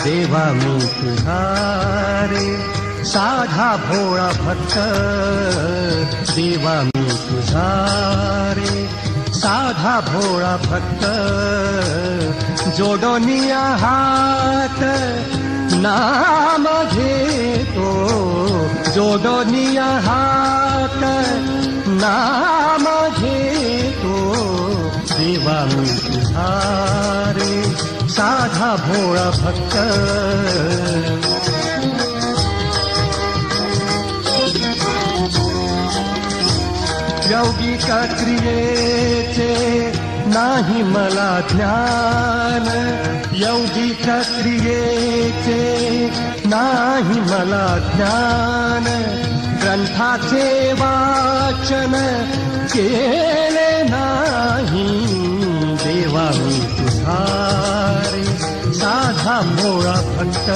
देवा मी तुझा रे साधा भोळा भक्त, देवा मी तुझा रे साधा भोळा भक्त, जोडोनिया हात नाम घेतो, जोडोनिया हात नाम घेतो, देवा मी तुझा रे साधा भोळा भक्त. यौगिक क्रियेचे नाही मला ज्ञान, यौगिक क्रियेचे नाही मला ज्ञान, ग्रंथाचे वाचन केले नाही, देवा मी तुझा रे साधा भोळा भक्त.